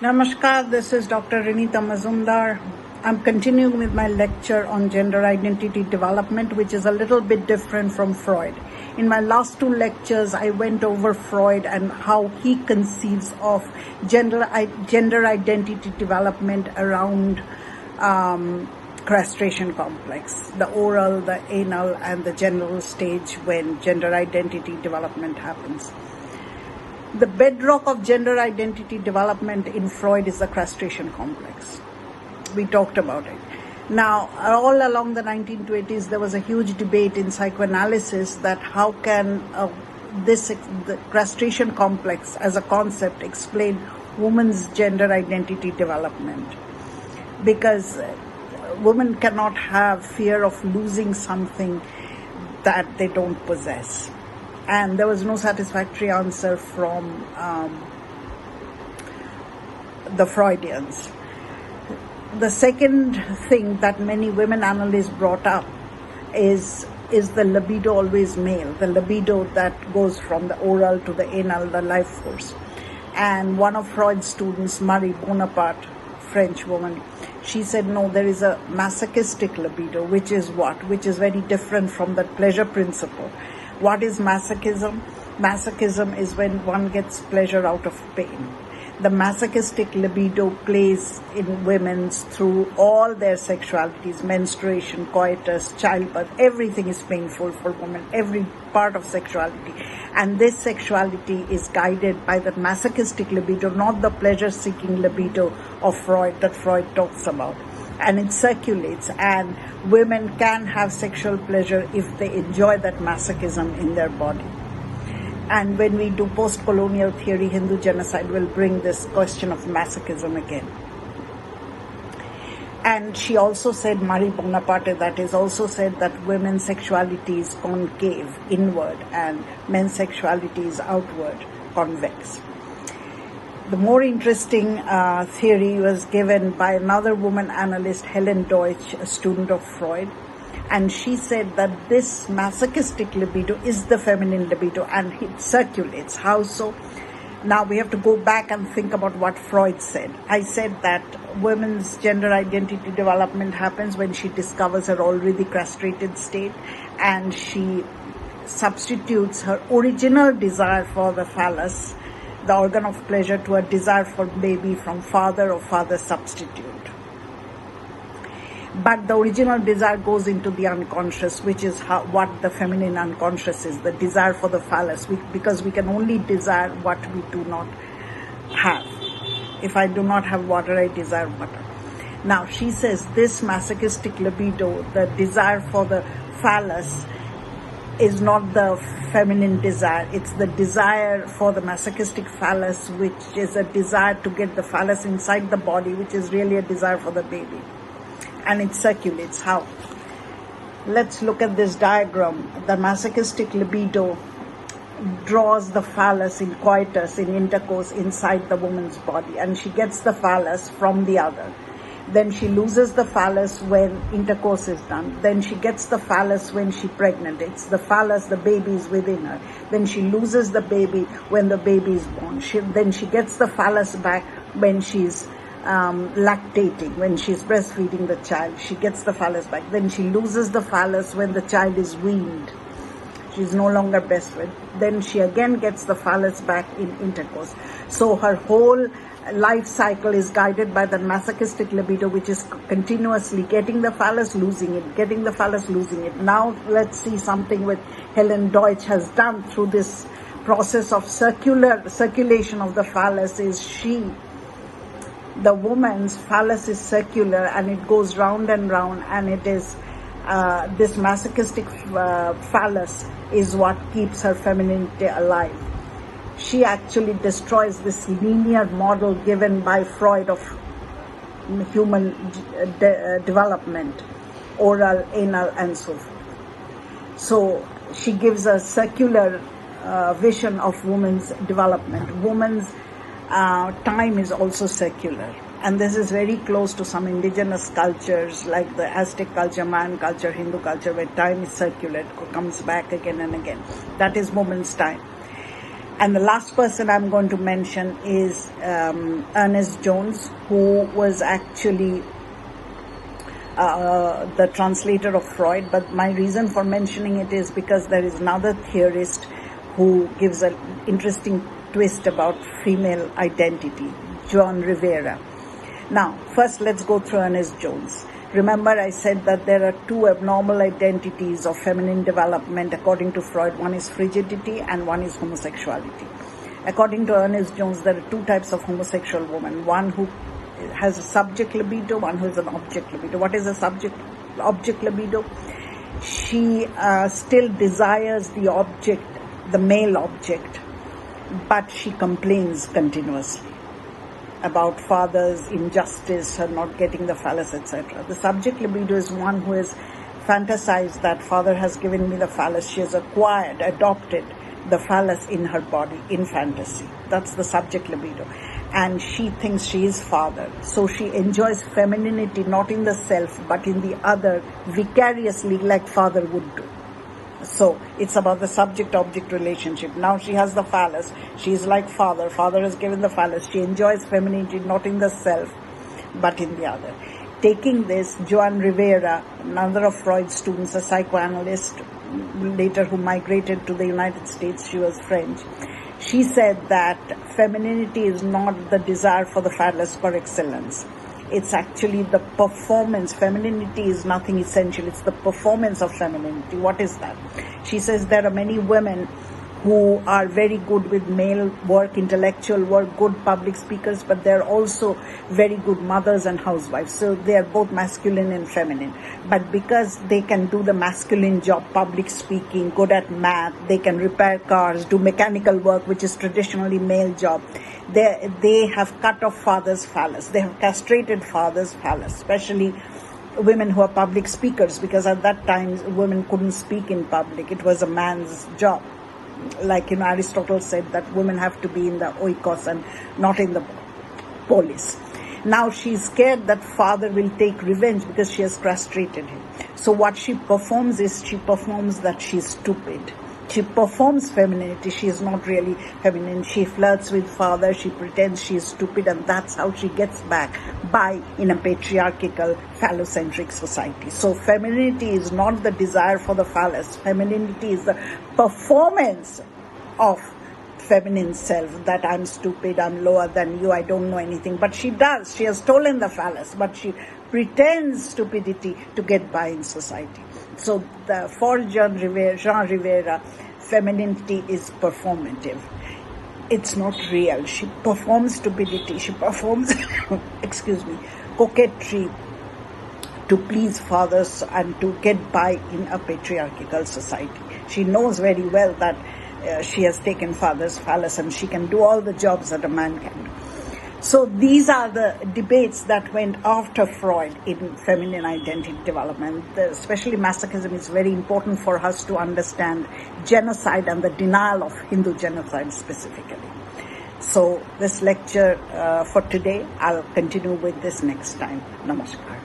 Namaskar, this is Dr. Renita Mazumdar. I'm continuing with my lecture on gender identity development, which is a little bit different from Freud. In my last two lectures, I went over Freud and how he conceives of gender identity development around castration complex, the oral, the anal, and the genital stage when gender identity development happens. The bedrock of gender identity development in Freud is the castration complex. We talked about it. Now, all along the 1920s, there was a huge debate in psychoanalysis that how can the castration complex as a concept explain women's gender identity development. Because women cannot have fear of losing something that they don't possess. And there was no satisfactory answer from the Freudians. The second thing that many women analysts brought up is the libido always male, the libido that goes from the oral to the anal, the life force. And one of Freud's students, Marie Bonaparte, French woman, she said, no, there is a masochistic libido, which is what? Which is very different from the pleasure principle. What is masochism? Masochism is when one gets pleasure out of pain. The masochistic libido plays in women through all their sexualities, menstruation, coitus, childbirth, everything is painful for women, every part of sexuality. And this sexuality is guided by the masochistic libido, not the pleasure-seeking libido of Freud that Freud talks about. And it circulates, and women can have sexual pleasure if they enjoy that masochism in their body. And when we do post-colonial theory, Hindu genocide will bring this question of masochism again. And she also said, Marie Bonaparte, that is also said that women's sexuality is concave, inward, and men's sexuality is outward, convex. The more interesting theory was given by another woman analyst, Helen Deutsch, a student of Freud. And she said that this masochistic libido is the feminine libido and it circulates. How so? Now we have to go back and think about what Freud said. I said that women's gender identity development happens when she discovers her already castrated state and she substitutes her original desire for the phallus, the organ of pleasure, to a desire for baby from father or father substitute. But the original desire goes into the unconscious, which is what the feminine unconscious is, the desire for the phallus, because we can only desire what we do not have. If I do not have water, I desire water. Now, she says this masochistic libido, the desire for the phallus, is not the feminine desire. It's the desire for the masochistic phallus, which is a desire to get the phallus inside the body, which is really a desire for the baby. And it circulates. How? Let's look at this diagram. The masochistic libido draws the phallus in coitus, in intercourse, inside the woman's body, and she gets the phallus from the other. Then she loses the phallus when intercourse is done. Then she gets the phallus when she's pregnant. It's the phallus, the baby is within her. Then she loses the baby when the baby is born. Then she gets the phallus back when she's lactating, when she's breastfeeding the child. She gets the phallus back. Then she loses the phallus when the child is weaned. She's no longer breastfed. Then she again gets the phallus back in intercourse. So her whole life cycle is guided by the masochistic libido, which is continuously getting the phallus, losing it, getting the phallus, losing it. Now let's see something what Helen Deutsch has done through this process of circulation of the phallus. The woman's phallus is circular and it goes round and round, and it is this masochistic phallus is what keeps her femininity alive. She actually destroys this linear model given by Freud of human development, oral, anal, and so forth. So she gives a circular vision of women's development. Women's time is also circular. And this is very close to some indigenous cultures like the Aztec culture, Mayan culture, Hindu culture, where time is circular, it comes back again and again. That is woman's time. And the last person I'm going to mention is Ernest Jones, who was actually the translator of Freud. But my reason for mentioning it is because there is another theorist who gives an interesting twist about female identity, Joan Rivera. Now, first let's go through Ernest Jones. Remember, I said that there are two abnormal identities of feminine development according to Freud. One is frigidity and one is homosexuality. According to Ernest Jones, there are two types of homosexual women. One who has a subject libido, one who has an object libido. What is a object libido? She still desires the object, the male object, but she complains continuously about father's injustice, her not getting the phallus, etc. The subject libido is one who has fantasized that father has given me the phallus. She has adopted the phallus in her body, in fantasy. That's the subject libido. And she thinks she is father. So she enjoys femininity not in the self, but in the other, vicariously, like father would do. So it's about the subject-object relationship. Now she has the phallus. She is like father. Father has given the phallus. She enjoys femininity not in the self, but in the other. Taking this, Joan Rivera, another of Freud's students, a psychoanalyst, later who migrated to the United States, she was French. She said that femininity is not the desire for the phallus par excellence. It's actually the performance. Femininity is nothing essential. It's the performance of femininity. What is that? She says there are many women who are very good with male work, intellectual work, good public speakers, but they're also very good mothers and housewives. So they are both masculine and feminine. But because they can do the masculine job, public speaking, good at math, they can repair cars, do mechanical work, which is traditionally male job, they have cut off father's phallus. They have castrated father's phallus, especially women who are public speakers, because at that time women couldn't speak in public. It was a man's job. Like, Aristotle said that women have to be in the oikos and not in the polis. Now she's scared that father will take revenge because she has castrated him. So what she performs is she performs that she's stupid. She performs femininity. She is not really feminine. She flirts with father. She pretends she is stupid, and that's how she gets back in a patriarchal, phallocentric society. So femininity is not the desire for the phallus. Femininity is the performance of feminine self, that I'm stupid, I'm lower than you, I don't know anything. But she does. She has stolen the phallus, but she pretends stupidity to get by in society. So for Jean Rivera, femininity is performative. It's not real. She performs stupidity. She performs, coquetry to please fathers and to get by in a patriarchal society. She knows very well that she has taken father's phallus and she can do all the jobs that a man can do. So these are the debates that went after Freud in feminine identity development. Especially masochism is very important for us to understand genocide and the denial of Hindu genocide specifically. So this lecture for today, I'll continue with this next time. Namaskar.